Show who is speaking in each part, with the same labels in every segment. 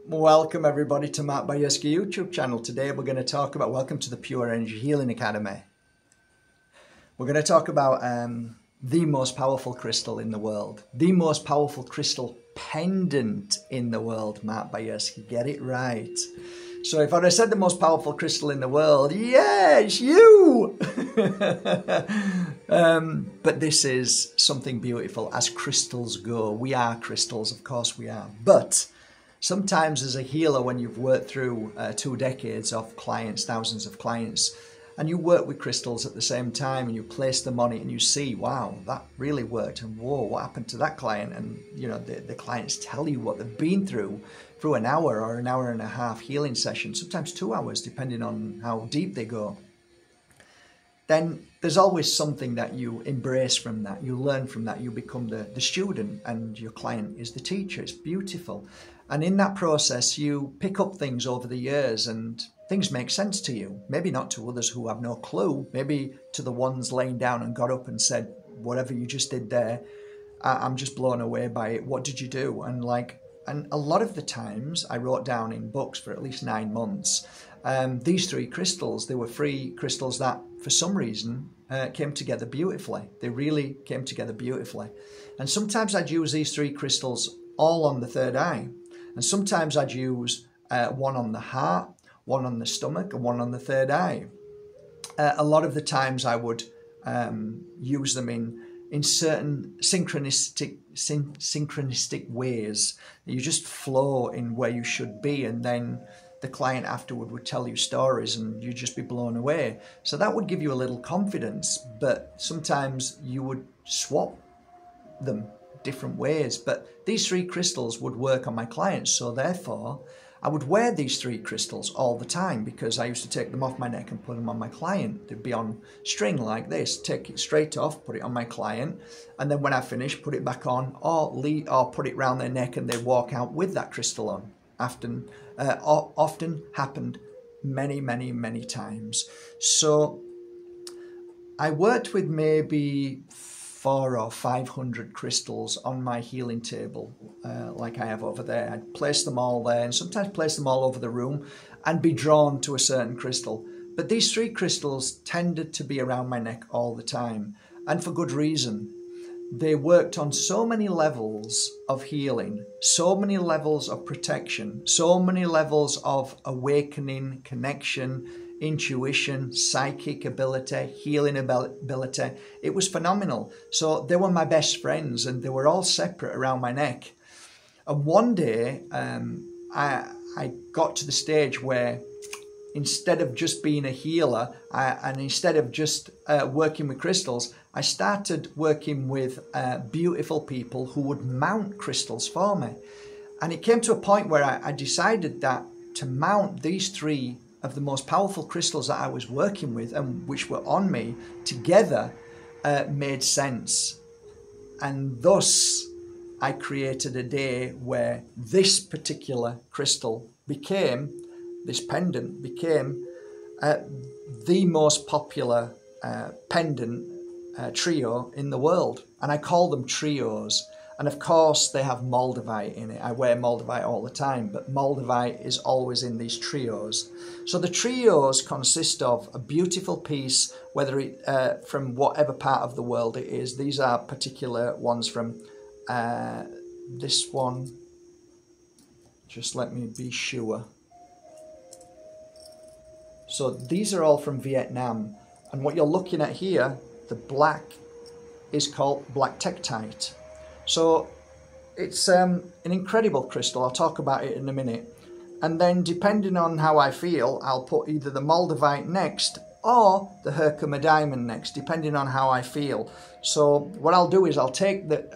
Speaker 1: Welcome everybody to my Bajerski YouTube channel. Today we're going to talk about, welcome to the Pure Energy Healing Academy. We're going to talk about the most powerful crystal in the world. The most powerful crystal pendant in the world, Mark Bajerski. Get it right. So if I'd have said the most powerful crystal in the world, yeah, it's you! But this is something beautiful as crystals go. We are crystals, of course we are. But sometimes as a healer, when you've worked through 2 decades of clients, thousands of clients, and you work with crystals at the same time and you place them on it and you see, wow, that really worked, and whoa, what happened to that client? And you know, the clients tell you what they've been through an hour or an hour and a half healing session, sometimes 2 hours, depending on how deep they go. Then there's always something that you embrace from that, you learn from that, you become the student and your client is the teacher. It's beautiful. And in that process, you pick up things over the years and things make sense to you. Maybe not to others who have no clue, maybe to the ones laying down and got up and said, whatever you just did there, I'm just blown away by it. What did you do? And a lot of the times I wrote down in books for at least 9 months, these 3 crystals, they were 3 crystals that for some reason came together beautifully. They really came together beautifully. And sometimes I'd use these 3 crystals all on the 3rd eye. And sometimes I'd use one on the heart, one on the stomach, and one on the 3rd eye. A lot of the times I would use them in certain synchronistic ways. You just flow in where you should be, and then the client afterward would tell you stories and you'd just be blown away. So that would give you a little confidence, but sometimes you would swap them different ways. But these 3 crystals would work on my clients, so therefore I would wear these 3 crystals all the time, because I used to take them off my neck and put them on my client. They'd be on string like this, take it straight off, put it on my client, and then when I finish, put it back on, or put it round their neck and they walk out with that crystal on. Often happened many times. So I worked with maybe 400 or 500 crystals on my healing table, like I have over there. I'd place them all there and sometimes place them all over the room and be drawn to a certain crystal. But these 3 crystals tended to be around my neck all the time, and for good reason. They worked on so many levels of healing, so many levels of protection, so many levels of awakening, connection, intuition, psychic ability, healing ability. It was phenomenal. So they were my best friends and they were all separate around my neck. And one day I got to the stage where instead of just being a healer and instead of just working with crystals, I started working with beautiful people who would mount crystals for me. And it came to a point where I decided that to mount these 3 of the most powerful crystals that I was working with and which were on me together made sense. And thus I created a day where this particular crystal became, this pendant became the most popular pendant trio in the world. And I call them trios. And of course they have Moldavite in it. I wear Moldavite all the time, but Moldavite is always in these trios. So the trios consist of a beautiful piece, whether it from whatever part of the world it is. These are particular ones from this one. Just let me be sure. So these are all from Vietnam. And what you're looking at here, the black, is called black tektite. So it's an incredible crystal. I'll talk about it in a minute. And then depending on how I feel, I'll put either the Moldavite next or the Herkimer diamond next, depending on how I feel. So what I'll do is I'll take the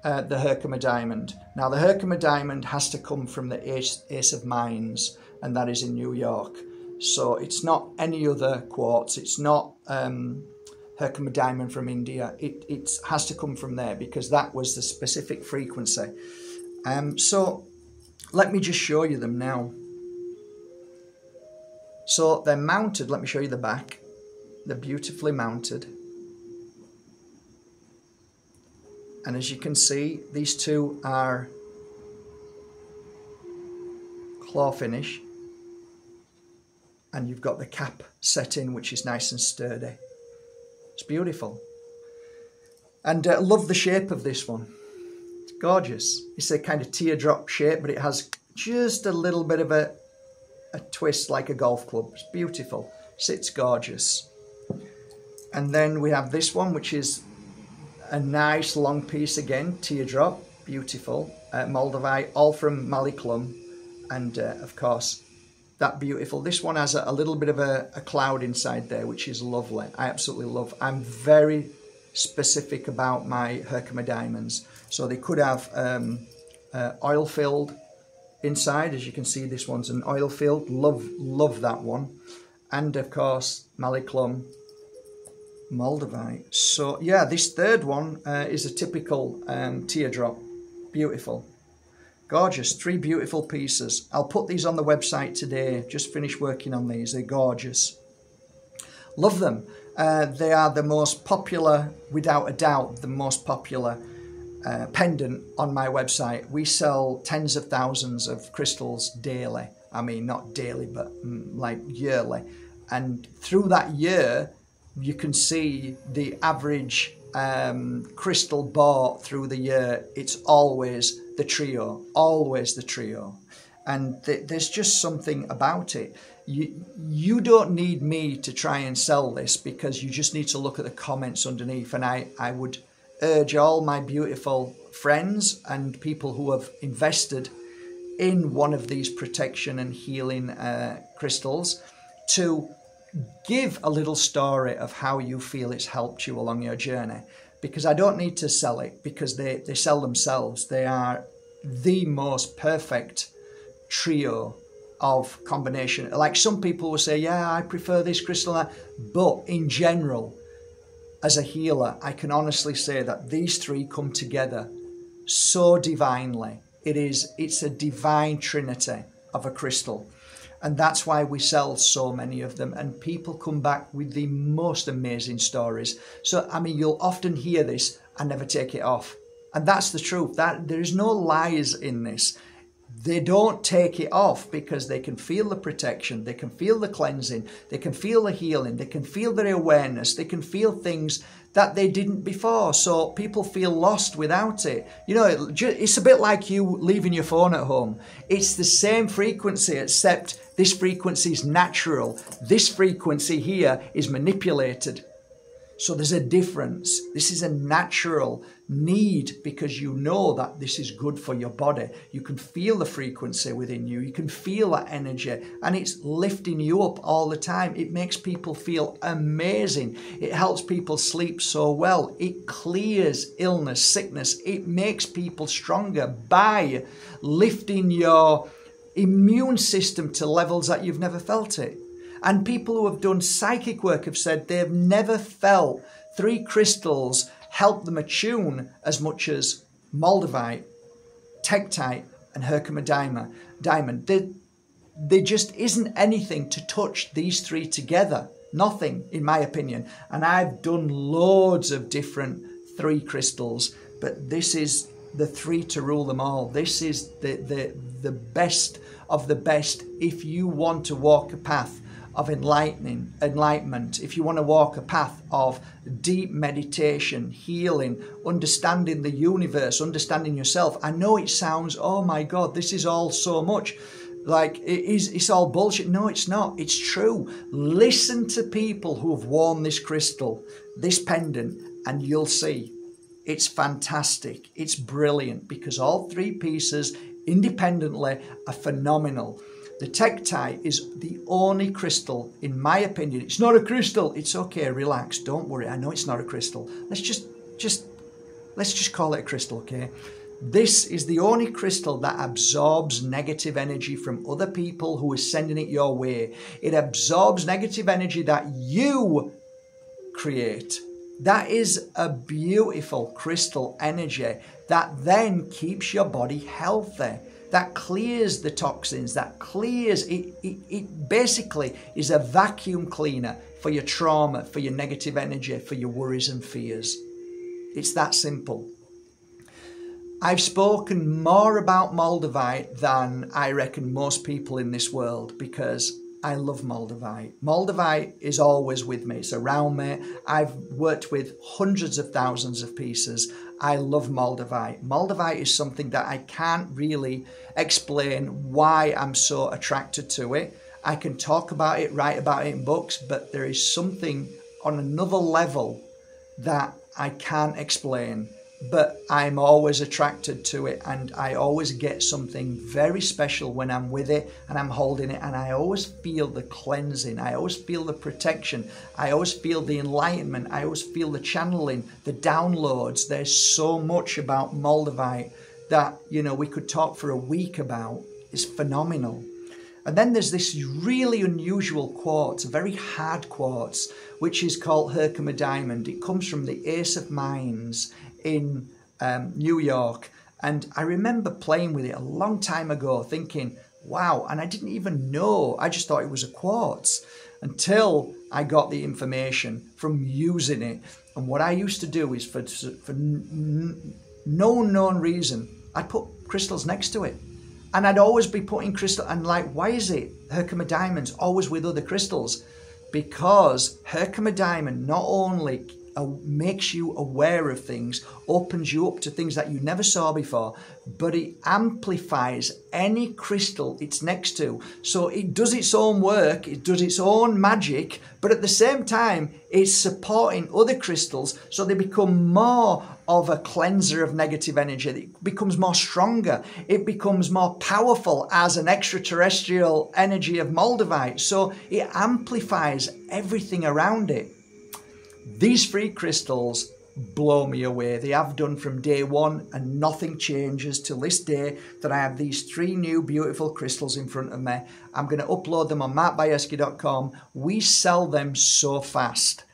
Speaker 1: Herkimer diamond. Now the Herkimer diamond has to come from the Ace of Mines, and that is in New York. So it's not any other quartz. It's not Herkimer diamond from India. It has to come from there because that was the specific frequency. So let me just show you them now. So they're mounted. Let me show you the back. They're beautifully mounted. And as you can see, these 2 are claw finish. And you've got the cap set in, which is nice and sturdy. It's beautiful. And I love the shape of this one. It's gorgeous. It's a kind of teardrop shape, but it has just a little bit of a twist like a golf club. It's beautiful. Sits gorgeous. And then we have this one, which is a nice long piece again, teardrop, beautiful. Moldavite, all from Maliclum. And of course, that beautiful. This one has a little bit of a cloud inside there, which is lovely. I absolutely love. I'm very specific about my Herkimer diamonds. So they could have oil filled inside. As you can see, this one's an oil filled. Love that one. And of course, Maliclum, Moldavite. So yeah, this third one is a typical teardrop. Beautiful. Gorgeous. 3 beautiful pieces. I'll put these on the website today. Just finished working on these. They're gorgeous. Love them. They are the most popular, without a doubt, the most popular pendant on my website. We sell tens of thousands of crystals daily. I mean, not daily, but like yearly. And through that year, you can see the average crystal bought through the year. It's always the trio, always the trio. And there's just something about it. You don't need me to try and sell this, because you just need to look at the comments underneath. And I would urge all my beautiful friends and people who have invested in one of these protection and healing crystals to give a little story of how you feel it's helped you along your journey. Because I don't need to sell it, because they sell themselves. They are the most perfect trio of combination. Like some people will say, yeah, I prefer this crystal. But in general, as a healer, I can honestly say that these 3 come together so divinely. It's a divine trinity of a crystal. And that's why we sell so many of them. And people come back with the most amazing stories. So, I mean, you'll often hear this, I never take it off. And that's the truth. That there is no lies in this. They don't take it off because they can feel the protection, they can feel the cleansing, they can feel the healing, they can feel their awareness, they can feel things that they didn't before. So people feel lost without it. You know, it's a bit like you leaving your phone at home. It's the same frequency, except this frequency is natural. This frequency here is manipulated. So there's a difference. This is a natural need, because you know that this is good for your body. You can feel the frequency within you. You can feel that energy, and it's lifting you up all the time. It makes people feel amazing. It helps people sleep so well. It clears illness, sickness. It makes people stronger by lifting your immune system to levels that you've never felt it. And people who have done psychic work have said they've never felt 3 crystals help them attune as much as Moldavite, Tektite and Herkimer diamond. There just isn't anything to touch these 3 together. Nothing, in my opinion. And I've done loads of different 3 crystals, but this is the 3 to rule them all. This is the best of the best if you want to walk a path of enlightenment, if you want to walk a path of deep meditation, healing, understanding the universe, understanding yourself. I know it sounds, oh my God, this is all so much like it's all bullshit. No, it's not. It's true. Listen to people who have worn this crystal, this pendant, and you'll see it's fantastic. It's brilliant, because all 3 pieces independently are phenomenal. The Tektite is the only crystal, in my opinion. It's not a crystal. It's okay. Relax. Don't worry. I know it's not a crystal. Let's just call it a crystal, okay? This is the only crystal that absorbs negative energy from other people who are sending it your way. It absorbs negative energy that you create. That is a beautiful crystal energy that then keeps your body healthy. That clears the toxins, that clears, it basically is a vacuum cleaner for your trauma, for your negative energy, for your worries and fears. It's that simple. I've spoken more about Moldavite than I reckon most people in this world, because I love Moldavite. Moldavite is always with me. It's around me. I've worked with hundreds of thousands of pieces. I love Moldavite. Moldavite is something that I can't really explain why I'm so attracted to it. I can talk about it, write about it in books, but there is something on another level that I can't explain. But I'm always attracted to it, and I always get something very special when I'm with it and I'm holding it, and I always feel the cleansing, I always feel the protection, I always feel the enlightenment, I always feel the channeling, the downloads. There's so much about Moldavite that, you know, we could talk for a week about. It's phenomenal. And then there's this really unusual quartz, a very hard quartz, which is called Herkimer Diamond. It comes from the Ace of Mines in New York. And I remember playing with it a long time ago thinking, wow, and I didn't even know. I just thought it was a quartz until I got the information from using it. And what I used to do is for no known reason, I'd put crystals next to it. And I'd always be putting crystal, and like, why is it Herkimer Diamond's always with other crystals? Because Herkimer Diamond not only makes you aware of things, opens you up to things that you never saw before, but it amplifies any crystal it's next to. So it does its own work, it does its own magic, but at the same time, it's supporting other crystals so they become more of a cleanser of negative energy. It becomes more stronger. It becomes more powerful as an extraterrestrial energy of Moldavite. So it amplifies everything around it. These three crystals blow me away. They have done from day one, and nothing changes till this day that I have these three new beautiful crystals in front of me. I'm going to upload them on markbajerski.com. We sell them so fast,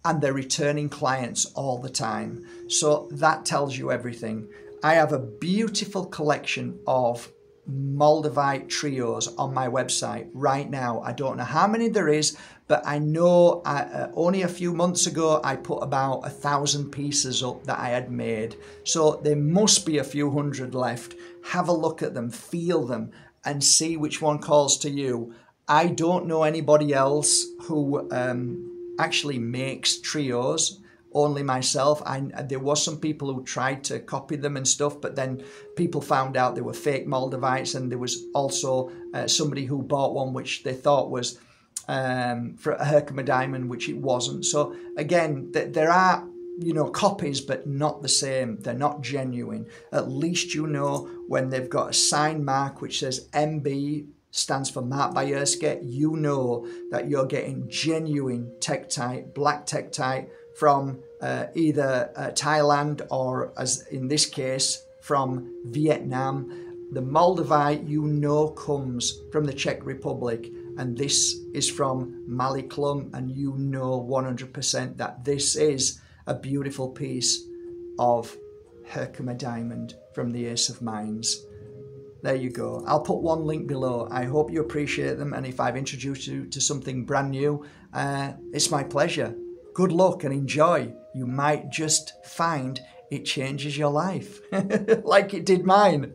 Speaker 1: and they're returning clients all the time. So that tells you everything. I have a beautiful collection of Moldavite trios on my website right now. I don't know how many there is, but I know only a few months ago I put about 1,000 pieces up that I had made. So there must be a few hundred left. Have a look at them, feel them, and see which one calls to you. I don't know anybody else who actually makes trios. Only myself. There was some people who tried to copy them and stuff, but then people found out they were fake Moldavites, and there was also somebody who bought one which they thought was for a Herkimer Diamond, which it wasn't. So again, there are, you know, copies, but not the same. They're not genuine. At least you know when they've got a sign mark which says MB, stands for Mark Bajerski, you know that you're getting genuine Tektite, black Tektite, from either Thailand or, as in this case, from Vietnam. The Moldavite, you know, comes from the Czech Republic, and this is from Maliklum, and you know 100% that this is a beautiful piece of Herkimer Diamond from the Ace of Mines. There you go. I'll put one link below. I hope you appreciate them, and if I've introduced you to something brand new, it's my pleasure. Good luck and enjoy. You might just find it changes your life like it did mine.